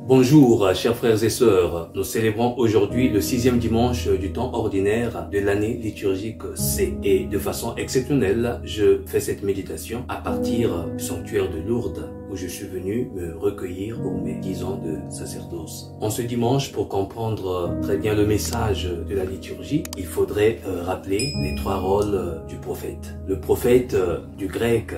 Bonjour chers frères et sœurs, nous célébrons aujourd'hui le 6e dimanche du temps ordinaire de l'année liturgique C. Et de façon exceptionnelle, je fais cette méditation à partir du sanctuaire de Lourdes où je suis venu me recueillir pour mes 10 ans de sacerdoce. En ce dimanche, pour comprendre très bien le message de la liturgie, il faudrait rappeler les 3 rôles du prophète. Le prophète du grec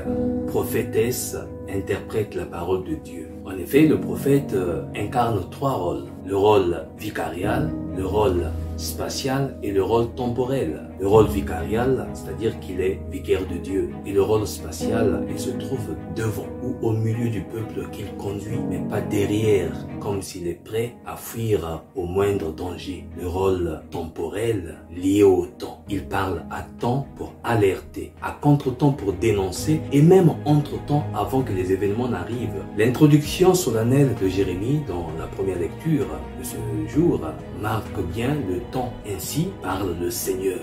prophétesse interprète la parole de Dieu. En effet, le prophète incarne 3 rôles. Le rôle vicarial, le rôle spatial et le rôle temporel. Le rôle vicarial, c'est-à-dire qu'il est vicaire de Dieu. Et le rôle spatial, il se trouve devant ou au milieu du peuple qu'il conduit, mais pas derrière, comme s'il est prêt à fuir au moindre danger. Le rôle temporel, lié au temps. Il parle à temps pour alerter, à contre-temps pour dénoncer et même entre-temps avant que les événements n'arrivent. L'introduction solennelle de Jérémie dans la première lecture de ce jour marque bien le temps. Ainsi parle le Seigneur,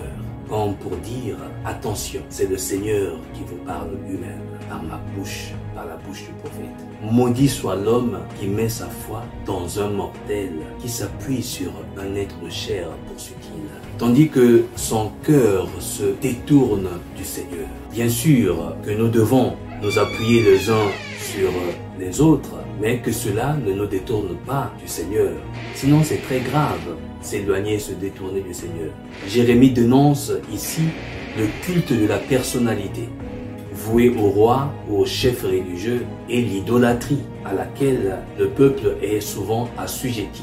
comme pour dire attention, c'est le Seigneur qui vous parle lui-même par ma bouche, par la bouche du prophète. Maudit soit l'homme qui met sa foi dans un mortel, qui s'appuie sur un être de chair pour ce qu'il a, tandis que son cœur se détourne du Seigneur. Bien sûr que nous devons nous appuyer les uns sur les autres, mais que cela ne nous détourne pas du Seigneur. Sinon c'est très grave, s'éloigner et se détourner du Seigneur. Jérémie dénonce ici le culte de la personnalité, voué au roi ou au chef religieux, et l'idolâtrie à laquelle le peuple est souvent assujetti.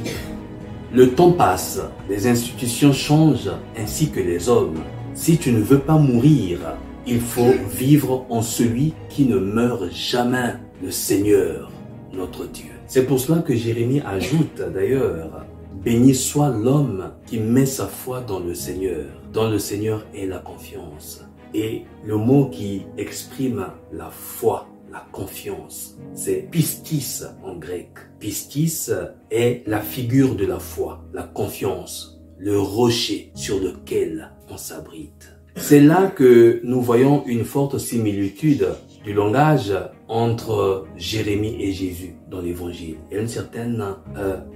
Le temps passe, les institutions changent ainsi que les hommes. Si tu ne veux pas mourir, il faut vivre en celui qui ne meurt jamais, le Seigneur, notre Dieu. C'est pour cela que Jérémie ajoute d'ailleurs: béni soit l'homme qui met sa foi dans le Seigneur. Dans le Seigneur est la confiance. Et le mot qui exprime la foi, la confiance, c'est pistis en grec. Pistis est la figure de la foi, la confiance, le rocher sur lequel on s'abrite. C'est là que nous voyons une forte similitude du langage entre Jérémie et Jésus dans l'évangile. Il y a une certaine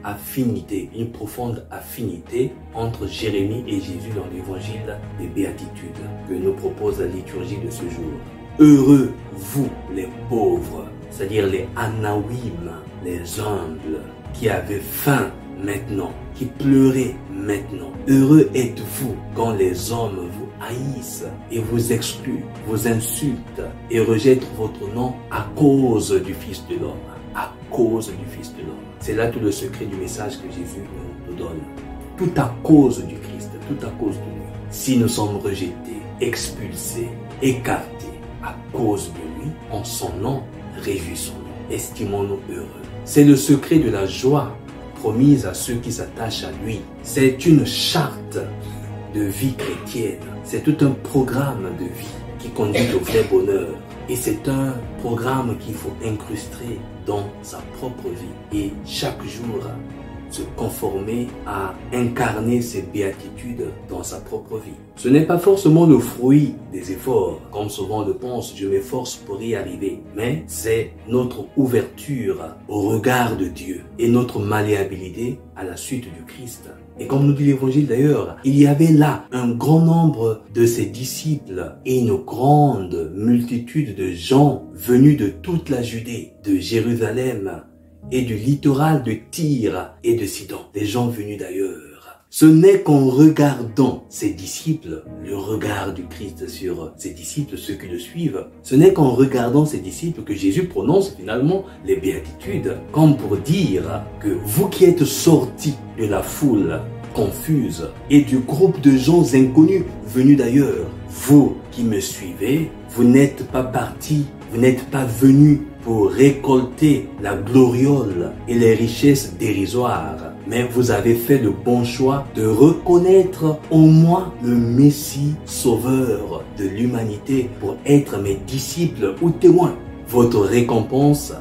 affinité, une profonde affinité entre Jérémie et Jésus dans l'évangile des béatitudes que nous propose la liturgie de ce jour. Heureux vous les pauvres, c'est-à-dire les anawim, les humbles, qui avaient faim maintenant, qui pleuraient maintenant. Heureux êtes-vous quand les hommes vous haïssent et vous excluent, vous insultent et rejettent votre nom à cause du Fils de l'homme. À cause du Fils de l'homme. C'est là tout le secret du message que Jésus nous donne. Tout à cause du Christ, tout à cause de lui. Si nous sommes rejetés, expulsés, écartés à cause de lui, en son nom, réjouissons-nous, estimons-nous heureux. C'est le secret de la joie promise à ceux qui s'attachent à lui. C'est une charte de vie chrétienne. C'est tout un programme de vie qui conduit au vrai bonheur. Et c'est un programme qu'il faut incruster dans sa propre vie. Et chaque jour, se conformer à incarner ces béatitudes dans sa propre vie. Ce n'est pas forcément le fruit des efforts, comme souvent on le pense, je m'efforce pour y arriver, mais c'est notre ouverture au regard de Dieu et notre malléabilité à la suite du Christ. Et comme nous dit l'Évangile d'ailleurs, il y avait là un grand nombre de ses disciples et une grande multitude de gens venus de toute la Judée, de Jérusalem, et du littoral de Tyr et de Sidon, des gens venus d'ailleurs. Ce n'est qu'en regardant ses disciples, le regard du Christ sur ses disciples, ceux qui le suivent, ce n'est qu'en regardant ses disciples que Jésus prononce finalement les béatitudes, comme pour dire que vous qui êtes sortis de la foule confuse et du groupe de gens inconnus venus d'ailleurs, vous qui me suivez, vous n'êtes pas partis, vous n'êtes pas venus pour récolter la gloriole et les richesses dérisoires, mais vous avez fait le bon choix de reconnaître en moi le Messie sauveur de l'humanité pour être mes disciples ou témoins. Votre récompense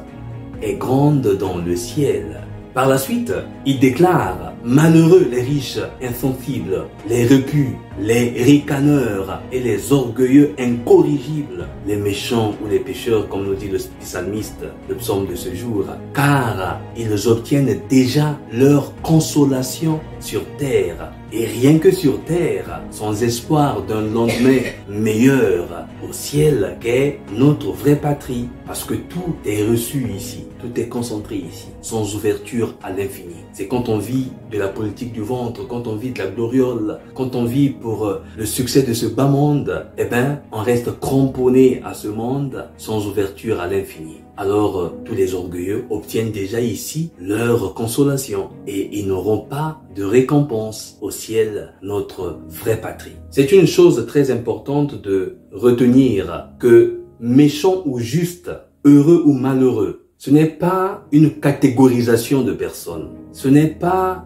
est grande dans le ciel. Par la suite, il déclare « Malheureux les riches insensibles, les repus, les ricaneurs et les orgueilleux incorrigibles, les méchants ou les pécheurs, comme nous dit le psalmiste, le psaume de ce jour, car ils obtiennent déjà leur consolation sur terre. Et rien que sur terre, sans espoir d'un lendemain meilleur au ciel qu'est notre vraie patrie. Parce que tout est reçu ici, tout est concentré ici, sans ouverture à l'infini. C'est quand on vit de la politique du ventre, quand on vit de la gloriole, quand on vit pour le succès de ce bas monde, eh ben, on reste cramponné à ce monde sans ouverture à l'infini. Alors, tous les orgueilleux obtiennent déjà ici leur consolation et ils n'auront pas de récompense au ciel, notre vraie patrie. C'est une chose très importante de retenir que méchant ou juste, heureux ou malheureux, ce n'est pas une catégorisation de personnes. Ce n'est pas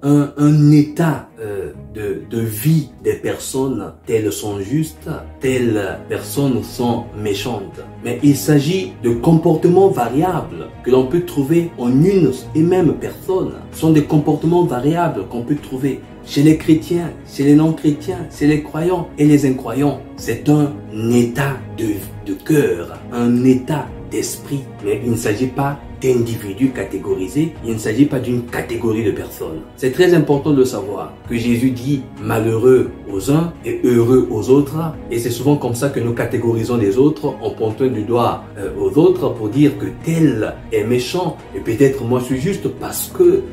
un état de vie des personnes. Telles sont justes, telles personnes sont méchantes. Mais il s'agit de comportements variables que l'on peut trouver en une et même personne. Ce sont des comportements variables qu'on peut trouver chez les chrétiens, chez les non-chrétiens, chez les croyants et les incroyants. C'est un état de cœur, un état d'esprit. Mais il ne s'agit pas d'individus catégorisés, il ne s'agit pas d'une catégorie de personnes. C'est très important de savoir que Jésus dit malheureux aux uns et heureux aux autres, et c'est souvent comme ça que nous catégorisons les autres en pointant du doigt aux autres pour dire que tel est méchant et peut-être moi je suis juste parce que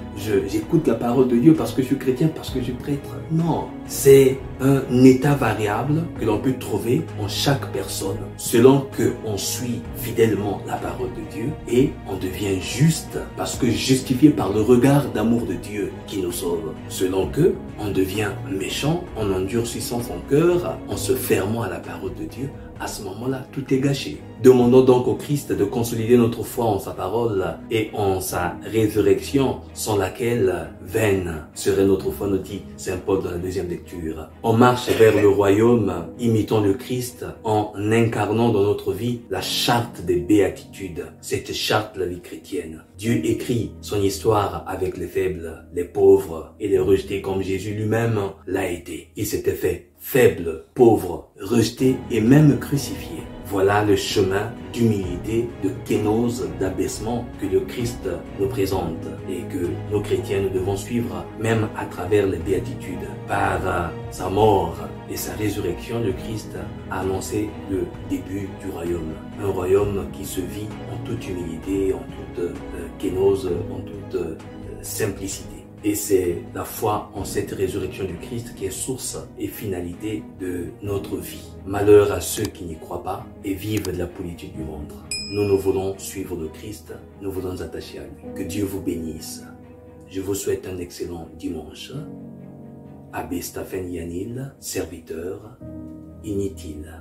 j'écoute la parole de Dieu, parce que je suis chrétien, parce que je suis prêtre. Non, c'est un état variable que l'on peut trouver en chaque personne selon qu'on suit fidèlement la parole de Dieu et on devient juste parce que justifié par le regard d'amour de Dieu qui nous sauve. Selon que on devient méchant en endurcissant son cœur, en se fermant à la parole de Dieu. À ce moment-là, tout est gâché. Demandons donc au Christ de consolider notre foi en sa parole et en sa résurrection, sans laquelle vaine serait notre foi, nous dit Saint Paul dans la deuxième lecture. On marche vers le royaume, imitant le Christ, en incarnant dans notre vie la charte des béatitudes, cette charte de la vie chrétienne. Dieu écrit son histoire avec les faibles, les pauvres et les rejetés comme Jésus lui-même l'a été. Il s'était fait faible, pauvre, rejeté et même crucifié. Voilà le chemin d'humilité, de kénose, d'abaissement que le Christ nous présente et que nos chrétiens nous devons suivre même à travers les béatitudes. Par sa mort et sa résurrection, le Christ a annoncé le début du royaume. Un royaume qui se vit en toute humilité, en toute kénose, en toute simplicité. Et c'est la foi en cette résurrection du Christ qui est source et finalité de notre vie. Malheur à ceux qui n'y croient pas et vivent de la politique du monde. Nous voulons suivre le Christ, nous voulons nous attacher à lui. Que Dieu vous bénisse. Je vous souhaite un excellent dimanche. Abbé Stephen Yanil, serviteur, inutile.